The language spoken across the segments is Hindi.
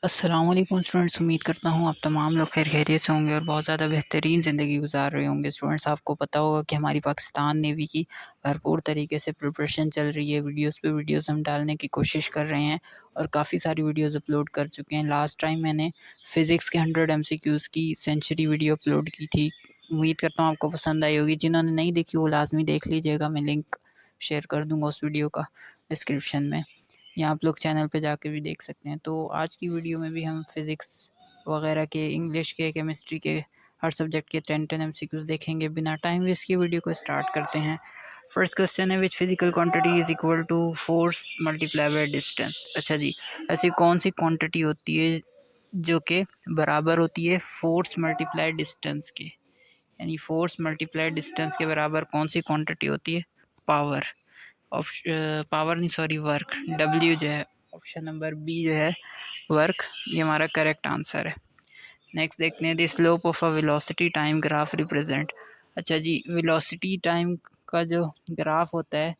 अस्सलाम वालेकुम स्टूडेंट्स, उम्मीद करता हूँ आप तमाम लोग खैर खैरियत से होंगे और बहुत ज़्यादा बेहतरीन ज़िंदगी गुजार रहे होंगे। स्टूडेंट्स, आपको पता होगा कि हमारी पाकिस्तान नेवी की भरपूर तरीके से प्रिपरेशन चल रही है। वीडियोस पे वीडियोस हम डालने की कोशिश कर रहे हैं और काफ़ी सारी वीडियोस अपलोड कर चुके हैं। लास्ट टाइम मैंने फ़िज़िक्स के 100 MCQs की सेंचुरी वीडियो अपलोड की थी। उम्मीद करता हूँ आपको पसंद आई होगी। जिन्होंने नहीं देखी वो लाज़मी देख लीजिएगा, मैं लिंक शेयर कर दूँगा उस वीडियो का डिस्क्रिप्शन में, या आप लोग चैनल पे जाके भी देख सकते हैं। तो आज की वीडियो में भी हम फ़िज़िक्स वगैरह के, इंग्लिश के, केमिस्ट्री के, हर सब्जेक्ट के 10 MCQs देखेंगे। बिना टाइम वेस्ट किए वीडियो को स्टार्ट करते हैं। फर्स्ट क्वेश्चन है, which physical quantity is equal to force multiply by distance. अच्छा जी, ऐसी कौन सी क्वांटिटी होती है जो कि बराबर होती है फोर्स मल्टीप्लाई डिस्टेंस के, यानी फोर्स मल्टीप्लाई डिस्टेंस के बराबर कौन सी क्वांटिटी होती है? पावर। पावर नहीं, सॉरी, वर्क। डब्ल्यू जो है, ऑप्शन नंबर बी जो है, वर्क, ये हमारा करेक्ट आंसर है। नेक्स्ट देखते हैं, the slope of a velocity time graph represent. अच्छा जी, वेलोसिटी टाइम का जो ग्राफ होता है,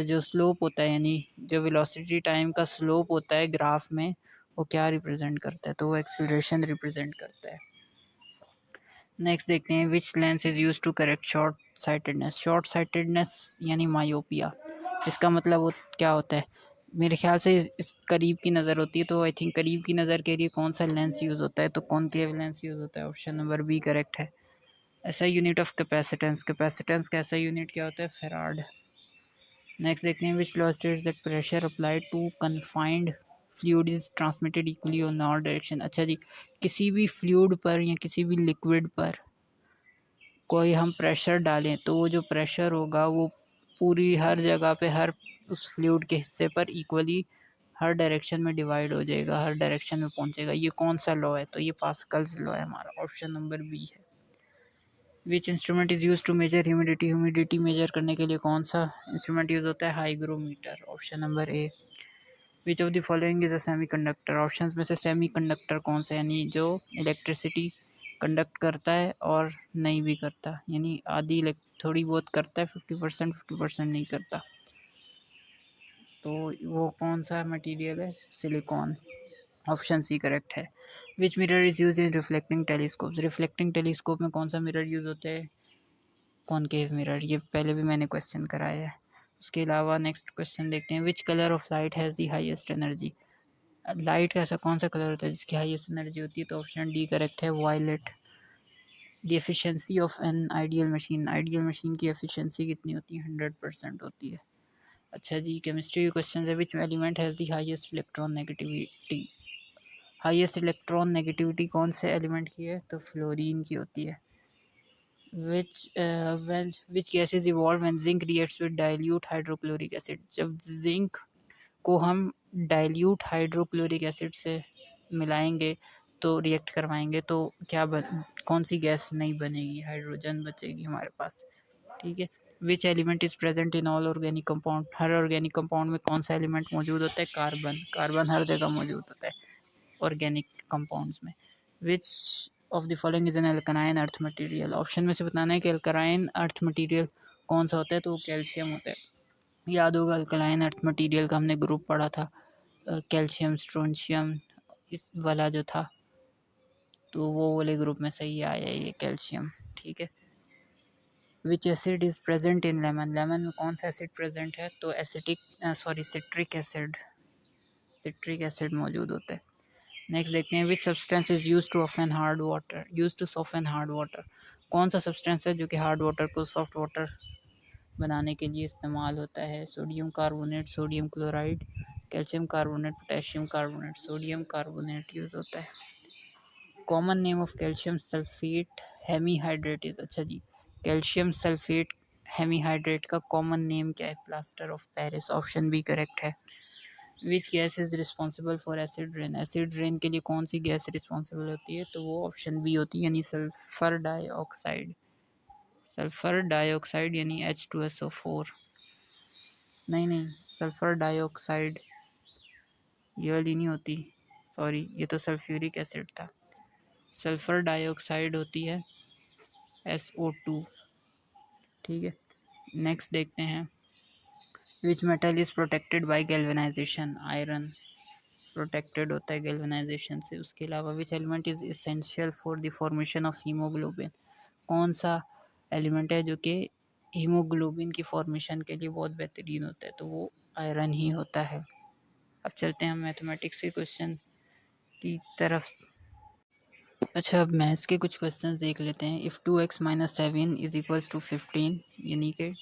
जो स्लोप होता है, यानी जो वेलोसिटी टाइम का स्लोप होता है ग्राफ में, वो क्या रिप्रेजेंट करता है? तो वो एक्सीलरेशन रिप्रेजेंट करता है। नेक्स्ट देखते हैं, which lens is use to correct short sightedness. Short sightedness यानी मायोपिया, इसका मतलब वो क्या होता है? मेरे ख्याल से इस करीब की नज़र होती है, तो आई थिंक करीब की नज़र के लिए कौन सा लेंस यूज़ होता है? तो कॉनकेव लेंस यूज़ होता है। ऑप्शन नंबर बी करेक्ट है। ऐसा यूनिट ऑफ कैपेसिटेंस, कैपेसिटेंस का ऐसा यूनिट क्या होता है? फेराड। नेक्स्ट देखते हैं, which law states that pressure applied to confined fluid is transmitted equally on all direction. अच्छा जी, किसी भी फ्लूइड पर या किसी भी लिक्विड पर कोई हम प्रेशर डालें तो वो जो प्रेशर होगा वो पूरी हर जगह पे, हर उस फ्लूइड के हिस्से पर इक्वली हर डायरेक्शन में डिवाइड हो जाएगा, हर डायरेक्शन में पहुंचेगा। ये कौन सा लॉ है? तो ये पास्कल्स लॉ है हमारा। ऑप्शन नंबर बी है। Which instrument is use to measure humidity. Humidity measure करने के लिए कौन सा इंस्ट्रूमेंट यूज़ होता है? Hygrometer. Option number A. Which of the following is a semi conductor. Option में से सेमी कंडक्टर कौन सा है, यानी जो इलेक्ट्रिसिटी कंडक्ट करता है और नहीं भी करता, यानी आधी थोड़ी बहुत करता है, 50% 50% नहीं करता। तो वो कौन सा मटेरियल है? सिलिकॉन। ऑप्शन सी करेक्ट है। विच mirror is use in reflecting telescope. Reflecting telescope में कौन सा मिरर यूज़ होता है? Concave mirror. ये पहले भी मैंने क्वेश्चन कराया है। उसके अलावा नेक्स्ट क्वेश्चन देखते हैं, which colour of light has the highest energy. Light का ऐसा कौन सा कलर होता है जिसकी हाईएस्ट एनर्जी होती है? तो ऑप्शन डी करेक्ट है, violet. The efficiency of an ideal machine. Ideal machine की एफिशिएंसी कितनी होती है? 100% होती है। अच्छा जी, केमिस्ट्री के क्वेश्चन है, which element has the highest electron negativity. Highest electron negativity कौन से एलिमेंट की है? तो फ्लोरीन की होती है। Which gases evolve when zinc reacts with dilute hydrochloric acid. जब जिंक को हम डाइल्यूट हाइड्रोक्लोरिक एसिड से मिलाएंगे, तो रिएक्ट करवाएंगे, तो कौन सी गैस नहीं बनेगी? हाइड्रोजन बचेगी हमारे पास। ठीक है। Which element is present in all organic compound. Her organic compound में कौन सा एलिमेंट मौजूद होता है? कार्बन। कार्बन हर जगह मौजूद होता है ऑर्गेनिक कंपाउंड्स में। Which of the following is an अल्कनाइन अर्थ मटेरियल। ऑप्शन में से बताना है कि अल्कनाइन अर्थ मटेरियल कौन सा होता है? तो वो कैल्शियम होता है। याद होगा अल्कलाइन अर्थ मटेरियल का हमने ग्रुप पढ़ा था, कैल्शियम, स्ट्रोंशियम, इस वाला जो था, तो वो वाले ग्रुप में सही आया है ये कैल्शियम। ठीक है। विच acid is present in lemon. Lemon में कौन सा एसिड प्रेजेंट है? तो सिट्रिक एसिड। सिट्रिक एसिड मौजूद होता है। नेक्स्ट देखते हैं, which substance is use to soften hard water. Use to soften hard water. कौन सा सब्सटेंस है जो कि हार्ड वाटर को सॉफ्ट वाटर बनाने के लिए इस्तेमाल होता है? Sodium carbonate, sodium chloride, calcium carbonate, potassium carbonate. Sodium carbonate use होता है। Common name of calcium sulphate hemihydrate is. अच्छा जी, कैल्शियम सल्फेट हेमीहाइड्रेट का कॉमन नेम क्या है? Plaster of Paris. Option B correct है। Which gas is responsible for acid rain. Acid rain के लिए कौन सी गैस रिस्पॉन्सिबल होती है? तो वो ऑप्शन बी होती है, यानी सल्फर डाइऑक्साइड। सल्फर डाइऑक्साइड यानी H2SO4। नहीं नहीं, सल्फर डाइऑक्साइड ये वाली नहीं होती, सॉरी, ये तो सल्फ्यूरिक एसिड था। सल्फर डाइऑक्साइड होती है SO2। ठीक है। नेक्स्ट देखते हैं, which metal is protected by galvanisation. Iron. Protected होता है गैल्वेनाइजेशन से। उसके अलावा which element is essential for the formation of haemoglobin, कौन सा एलिमेंट है जो कि हीमोग्लोबिन की फॉर्मेशन के लिए बहुत बेहतरीन होता है, तो वो आयरन ही होता है। अब चलते हैं हम मैथमेटिक्स के क्वेश्चन की तरफ। अच्छा, अब मैथ्स के कुछ क्वेश्चंस देख लेते हैं। If 2x minus 7 is equals to 15, यानी कि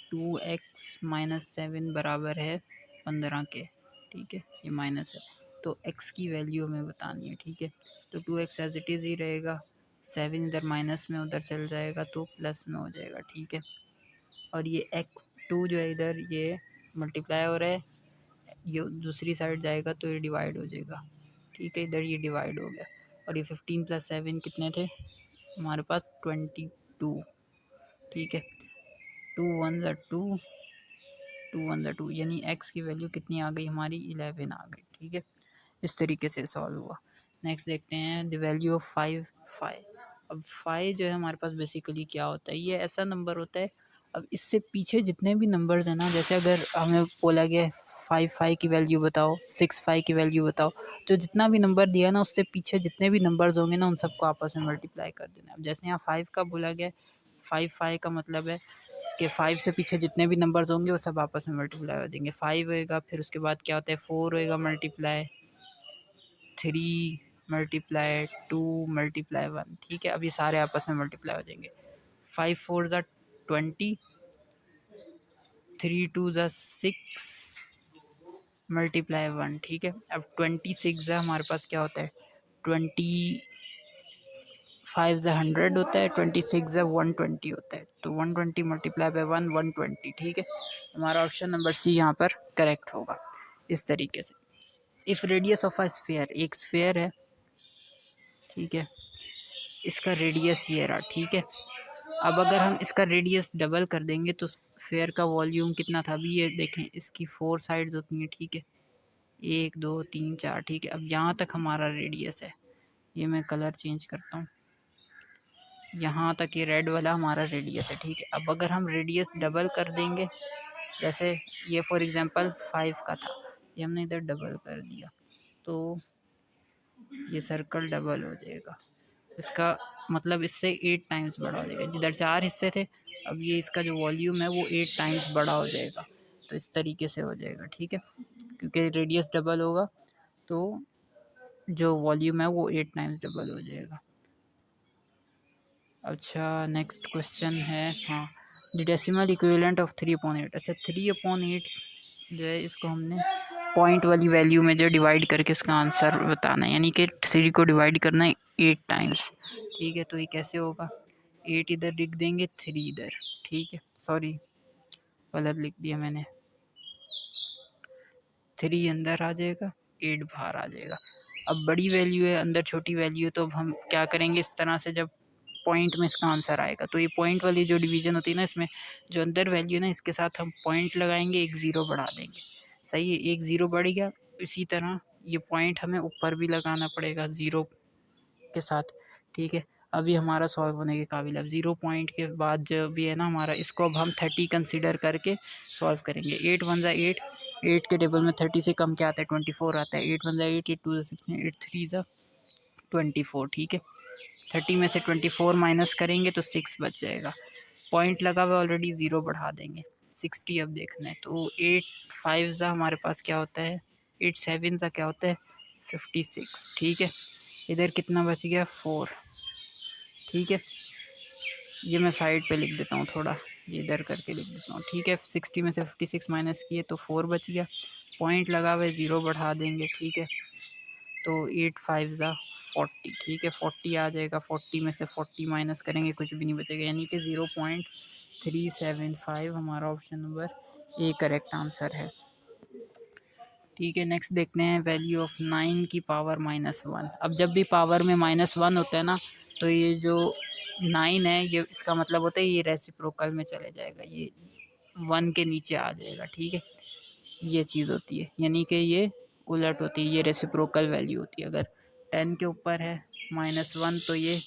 2x माइनस 7 बराबर है 15 के, ठीक है, ये माइनस है, तो x की वैल्यू हमें बतानी है, ठीक है। तो 2x एज इट इज़ ही रहेगा, 7 इधर माइनस में उधर चल जाएगा तो प्लस में हो जाएगा, ठीक है। और ये x2 जो है इधर ये मल्टीप्लाई हो रहा है, ये दूसरी साइड जाएगा तो ये डिवाइड हो जाएगा, ठीक है, इधर ये डिवाइड हो गया। और ये 15 प्लस 7 कितने थे हमारे पास, 22, ठीक है। 2 1 ज़ा 2, 2 1 ज़ा 2, यानी x की वैल्यू कितनी आ गई हमारी, 11 आ गई, ठीक है। इस तरीके से सॉल्व हुआ। नेक्स्ट देखते हैं द वैल्यू ऑफ 5 5। अब 5 जो है हमारे पास बेसिकली क्या होता है, ये ऐसा नंबर होता है, अब इससे पीछे जितने भी नंबर्स हैं ना, जैसे अगर हमें बोला गया 5 की वैल्यू बताओ, 6 की वैल्यू बताओ, तो जितना भी नंबर दिया ना उससे पीछे जितने भी नंबर्स होंगे ना उन सबको आपस में मल्टीप्लाई कर देना। अब जैसे यहाँ 5 का बोला गया, 5 का मतलब है कि 5 से पीछे जितने भी नंबर्स होंगे वो सब आपस में मल्टीप्लाई हो जाएंगे। 5 होएगा, फिर उसके बाद क्या होता है 4 होएगा मल्टीप्लाई, 3 मल्टीप्लाई 2 मल्टीप्लाई 1, ठीक है। अब ये सारे आपस में मल्टीप्लाई हो जाएंगे। 5 4 ज़ा 20, 3 2 ज़ा 6 मल्टीप्लाई 1, ठीक है। अब 26 ज़ा हमारे पास क्या होता है, 25 ज़ा 100 होता है, 26 ज़ा 120 होता है, तो 120 मल्टीप्लाई बाय 1 120, ठीक है। हमारा ऑप्शन नंबर सी यहाँ पर करेक्ट होगा। इस तरीके से if radius of a sphere, एक स्फीयर है, ठीक है, इसका रेडियस ये रहा, ठीक है। अब अगर हम इसका रेडियस डबल कर देंगे तो स्फीयर का वॉल्यूम कितना था, अभी ये देखें इसकी 4 साइड्स होती हैं, ठीक है, 1 2 3 4, ठीक है। अब यहाँ तक हमारा रेडियस है, ये मैं कलर चेंज करता हूँ, यहाँ तक ये रेड वाला हमारा रेडियस है, ठीक है। अब अगर हम रेडियस डबल कर देंगे, जैसे ये फॉर एग्जांपल 5 का था, ये हमने इधर डबल कर दिया, तो ये सर्कल डबल हो जाएगा, इसका मतलब इससे 8 टाइम्स बड़ा हो जाएगा। जिधर 4 हिस्से थे, अब ये इसका जो वॉल्यूम है वो 8 टाइम्स बड़ा हो जाएगा, तो इस तरीके से हो जाएगा, ठीक है। क्योंकि रेडियस डबल होगा तो जो वॉल्यूम है वो 8 टाइम्स डबल हो जाएगा। अच्छा, नेक्स्ट क्वेश्चन है, हाँ, द डेसिमल इक्विवेलेंट ऑफ 3/8। अच्छा, 3/8 जो है इसको हमने पॉइंट वाली वैल्यू में जो डिवाइड करके इसका आंसर बताना है, यानी कि 3 को डिवाइड करना है 8 टाइम्स, ठीक है। तो ये कैसे होगा, 8 इधर लिख देंगे, 3 इधर, ठीक है, सॉरी गलत लिख दिया मैंने, 3 अंदर आ जाएगा, 8 बाहर आ जाएगा। अब बड़ी वैल्यू है, अंदर छोटी वैल्यू है, तो अब हम क्या करेंगे, इस तरह से जब पॉइंट में इसका आंसर आएगा, तो ये पॉइंट वाली जो डिवीज़न होती है ना, इसमें जो अंदर वैल्यू है ना, इसके साथ हम पॉइंट लगाएंगे, एक ज़ीरो बढ़ा देंगे, सही है, एक ज़ीरो बढ़ गया। इसी तरह ये पॉइंट हमें ऊपर भी लगाना पड़ेगा ज़ीरो के साथ, ठीक है। अभी हमारा सॉल्व होने के काबिल। अब 0 पॉइंट के बाद जो भी है ना हमारा, इसको अब हम 30 कंसीडर करके सॉल्व करेंगे। 8 1 ज़ा 8, 8 के टेबल में 30 से कम क्या आता है, 24 आता है। 8 1 ज़ा 8, 8 2 ज़ा 16, 8 3 ज़ा 24, ठीक है। 30 में से 24 माइनस करेंगे तो 6 बच जाएगा, पॉइंट लगा हुआ ऑलरेडी, ज़ीरो बढ़ा देंगे, 60 अब देखना है। तो 8 5 ज़ा हमारे पास क्या होता है, 8 7 ज़ा क्या होता है, 56, ठीक है। इधर कितना बच गया, 4, ठीक है। ये मैं साइड पे लिख देता हूँ थोड़ा, ये इधर करके लिख देता हूँ, ठीक है। 60 में से 56 माइनस किए तो 4 बच गया, पॉइंट लगा हुआ है, ज़ीरो बढ़ा देंगे, ठीक है। तो 8 5 ज़ा 40, ठीक है, 40 आ जाएगा, 40 में से 40 माइनस करेंगे कुछ भी नहीं बचेगा, यानी कि 0.375 हमारा option number A correct answer है, ठीक है। नेक्स्ट देखते हैं वैल्यू ऑफ 9 की पावर -1। अब जब भी पावर में -1 होता है ना, तो ये जो 9 है, ये इसका मतलब होता है ये रेसिप्रोकल में चले जाएगा, ये 1 के नीचे आ जाएगा, ठीक है। ये चीज़ होती है, यानी कि ये उलट होती है, ये रेसिप्रोकल वैल्यू होती है। अगर 10 के ऊपर है -1 तो ये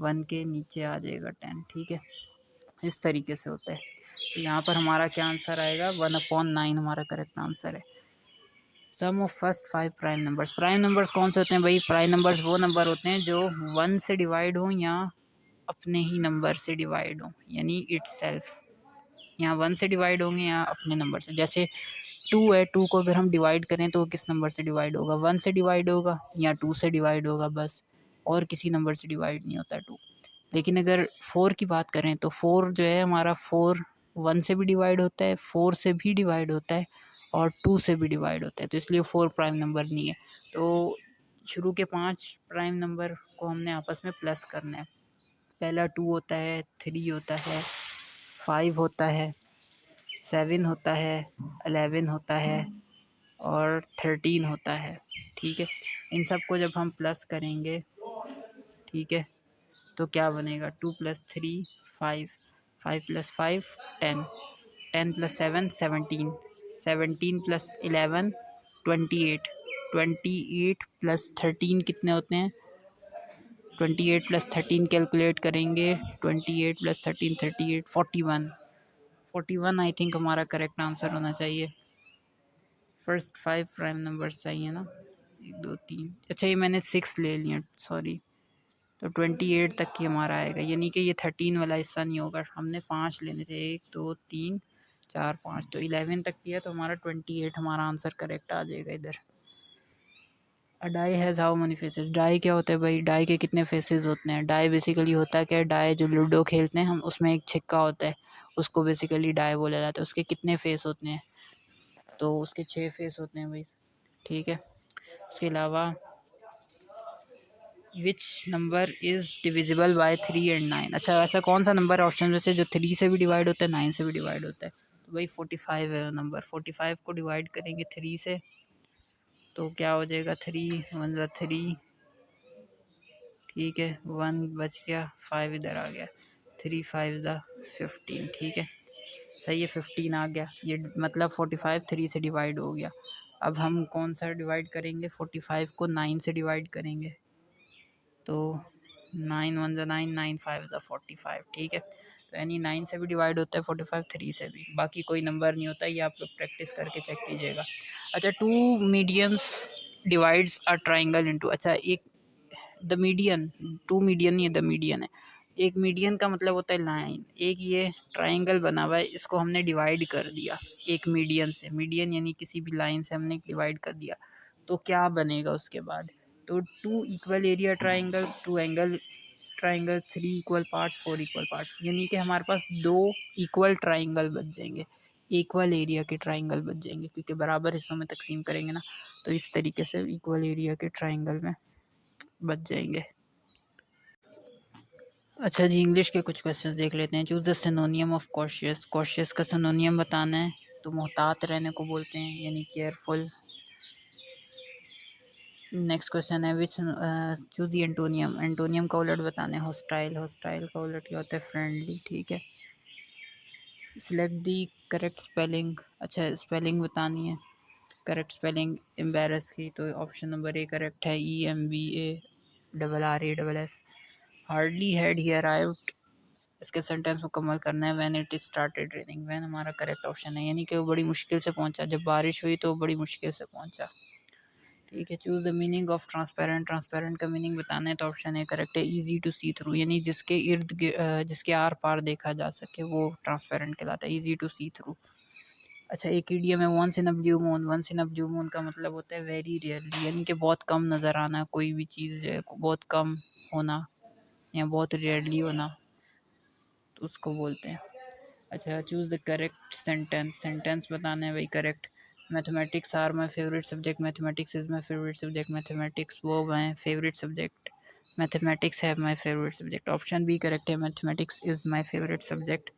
1 के नीचे आ जाएगा 10, ठीक है। इस तरीके से होता है। तो यहाँ पर हमारा क्या आंसर आएगा, 1/9 हमारा करेक्ट आंसर है। Sum of first 5 prime numbers. Prime numbers कौन से होते हैं भाई? प्राइम नंबर्स वो नंबर होते हैं जो 1 से डिवाइड हो या अपने ही नंबर से डिवाइड हो, यानी इटसेल्फ। यहाँ 1 से डिवाइड होंगे या अपने नंबर से। जैसे 2 है, 2 को अगर हम डिवाइड करें तो किस नंबर से डिवाइड होगा? 1 से डिवाइड होगा या 2 से डिवाइड होगा बस, और किसी नंबर से डिवाइड नहीं होता 2। लेकिन अगर 4 की बात करें तो 4 जो है हमारा 4 1 से भी डिवाइड होता है, 4 से भी डिवाइड होता है और 2 से भी डिवाइड होता है, तो इसलिए 4 प्राइम नंबर नहीं है। तो शुरू के 5 प्राइम नंबर को हमने आपस में प्लस करना है। पहला 2 होता है, 3 होता है, 5 होता है, 7 होता है, 11 होता है और 13 होता है। ठीक है, इन सब को जब हम प्लस करेंगे, ठीक है, तो क्या बनेगा? 2 + 3 5, 5 + 5 10, 10 + 7 17, 17 + 11 28, 28 + 13 कितने होते हैं? 28 + 13 कैलकुलेट करेंगे, 28 + 13 38, 41, 41 आई थिंक हमारा करेक्ट आंसर होना चाहिए। फर्स्ट 5 प्राइम नंबर्स चाहिए ना, 1 2 3, अच्छा ये मैंने 6 ले लिया, सॉरी। तो 28 तक की हमारा आएगा, यानी कि ये 13 वाला हिस्सा नहीं होगा, हमने 5 लेने थे, 1 2 3 4 5, तो 11 तक किया तो हमारा 28 हमारा आंसर करेक्ट आ जाएगा इधर। A die has how many faces. Die क्या होता है भाई? डाई के कितने फेसेस होते हैं? डाई बेसिकली होता है क्या? डाई जो लूडो खेलते हैं हम, उसमें एक छिक्का होता है, उसको बेसिकली डाई बोला जाता है। उसके कितने फेस होते हैं? तो उसके 6 फेस होते हैं भाई। ठीक है, इसके अलावा which number is divisible by 3 and 9। अच्छा, ऐसा कौन सा नंबर है ऑप्शन में से जो 3 से भी डिवाइड होता है, 9 से भी डिवाइड होता है? तो भाई 45 है नंबर। 45 को डिवाइड करेंगे 3 से तो क्या हो जाएगा? 3 1 ज़ा 3, ठीक है, 1 बच गया, 5 इधर आ गया, 3 5 ज़ा 15, ठीक है, सही है, 15 आ गया। ये मतलब 45 3 से डिवाइड हो गया। अब हम कौन सा डिवाइड करेंगे? 45 को 9 से डिवाइड करेंगे, तो 9 1 ज़ा 9, 9 5 ज़ा 45, ठीक है। तो यानी 9 से भी डिवाइड होता है 45, 3 से भी, बाकी कोई नंबर नहीं होता। ये आप लोग प्रैक्टिस करके चेक कीजिएगा। अच्छा, 2 medians divides a triangle into. अच्छा, एक द मीडियन, 2 मीडियन नहीं है, द मीडियन है। एक मीडियन का मतलब होता है लाइन। एक ये ट्राइंगल बना हुआ है, इसको हमने डिवाइड कर दिया एक मीडियन से। मीडियन यानी किसी भी लाइन से हमने डिवाइड कर दिया, तो क्या बनेगा उसके बाद? तो 2 equal area triangles, 2 angle triangle, 3 equal parts, 4 equal parts, यानी कि हमारे पास 2 इक्वल ट्राइंगल बच जाएंगे, इक्वल एरिया के ट्राइंगल बच जाएंगे, क्योंकि बराबर हिस्सों में तकसीम करेंगे ना, तो इस तरीके से इक्वल एरिया के ट्राइंगल में बच जाएंगे। अच्छा जी, इंग्लिश के कुछ क्वेश्चंस देख लेते हैं। Choose the सिनोनियम of cautious. Cautious का सिनोनियम बताना है, तो मोहतात रहने को बोलते हैं, यानी केयरफुल। नेक्स्ट क्वेश्चन है विच चूज़ द एंटोनियम। एंटोनियम का उलट बताना है, हॉस्टाइल। हॉस्टाइल का उलट क्या होता है? फ्रेंडली, ठीक है। Select the correct spelling. अच्छा, स्पेलिंग बतानी है, करेक्ट स्पेलिंग एम्बेरस की, तो ऑप्शन नंबर ए करेक्ट है, EMBARRASS। Hardly had he arrived, इसके सेंटेंस मुकम्मल करना है। When it started raining. When हमारा करेक्ट ऑप्शन है, यानी कि वो बड़ी मुश्किल से पहुंचा, जब बारिश हुई तो बड़ी मुश्किल से पहुंचा। ठीक है, choose the meaning of transparent. Transparent का मीनिंग बताना है, तो ऑप्शन ए करेक्ट है, इजी टू सी थ्रू, यानी जिसके जिसके आर पार देखा जा सके वो ट्रांसपेरेंट कहलाता है, इजी टू सी थ्रू। अच्छा, एक ईडियम है once in a blue moon. Once in a blue moon का मतलब होता है वेरी रेयरली, यानी कि बहुत कम नज़र आना, कोई भी चीज़ है बहुत कम होना या बहुत रेयरली होना, तो उसको बोलते हैं। अच्छा, choose the correct sentence. Sentence बताना है भाई correct. Mathematics are my favourite subject. Mathematics is my favourite subject. Mathematics was my favourite subject. Mathematics has my favourite subject. Option B correct है, mathematics is my favourite subject.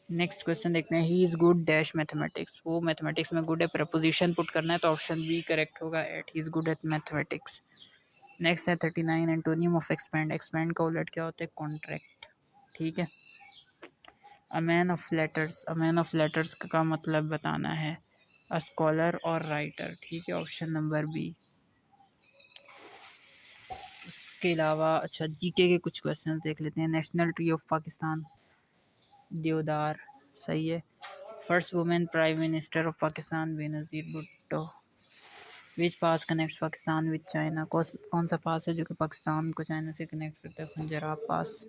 Next question देखते हैं, he is good dash mathematics. वो मैथमेटिक्स में गुड है, प्रपोजिशन पुट करना है, तो ऑप्शन बी करेक्ट होगा, at he is good at mathematics. Next है 39, एंटोनियम ऑफ एक्सपेंड। एक्सपेंड का उलट क्या होता है? कॉन्ट्रैक्ट, ठीक है। A man of letters. A man of letters का मतलब बताना है, अ स्कॉलर और राइटर, ठीक है, ऑप्शन नंबर बी। इसके अलावा अच्छा, जीके के कुछ क्वेश्चन देख लेते हैं। नेशनल ट्री ऑफ पाकिस्तान, देवदार, सही है। First women prime minister of Pakistan, Benazir Bhutto. Which pass connects Pakistan with China, कौन सा पास है जो कि पाकिस्तान को चाइना से कनेक्ट करता है? पंजाब पास।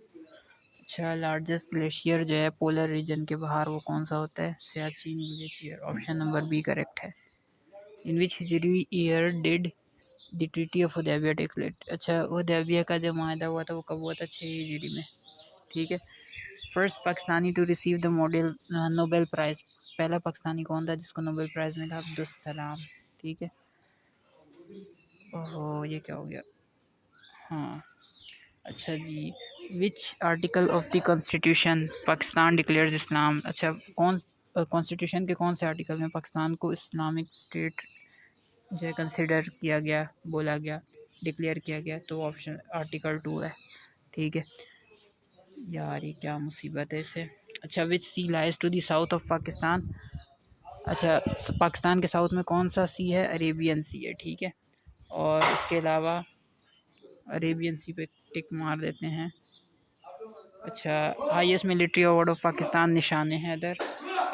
अच्छा, लार्जेस्ट ग्लेशियर जो है पोलर रीजन के बाहर वो कौन सा होता है? Siachen glacier. Option number B correct है। In which Hijri year did the treaty of Hudaybiyyah take place? अच्छा, हुदैबिया का जो माहदा हुआ था वो कब हुआ था? 6 हिजरी में। ठीक है। First Pakistani to receive the model Nobel prize, पहला पाकिस्तानी कौन था जिसको नोबेल प्राइज़ मिला? अब्दुल सलाम। ठीक है। ओहो, ये क्या हो गया? हाँ, अच्छा जी। Which article of the constitution Pakistan declares Islam? अच्छा, कौन कॉन्स्टिट्यूशन के कौन से आर्टिकल में पाकिस्तान को इस्लामिक स्टेट जो है कंसिडर किया गया, बोला गया, डिक्लेयर किया गया? तो ऑप्शन आर्टिकल 2 है। ठीक है। यार ये क्या मुसीबत है इसे। अच्छा, which sea lies to the south of Pakistan? अच्छा, पाकिस्तान के साउथ में कौन सा सी है? अरेबियन सी है। ठीक है। और इसके अलावा अरेबियन सी पे टिक मार देते हैं। अच्छा, highest military award of Pakistan निशान हैदर।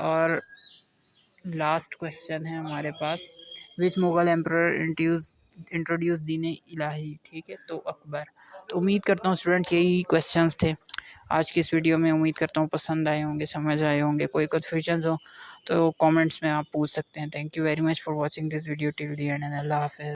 और लास्ट क्वेश्चन है हमारे पास, विच मुग़ल एम्परर इंट्रोड्यूस दीन इलाही? ठीक है, तो अकबर। तो उम्मीद करता हूँ स्टूडेंट्स यही क्वेश्चंस थे आज की इस वीडियो में। उम्मीद करता हूँ पसंद आए होंगे, समझ आए होंगे। कोई कन्फ्यूजन्स हो तो कमेंट्स में आप पूछ सकते हैं। Thank you very much for watching this video till the end, अल्लाह हाफ़िज़।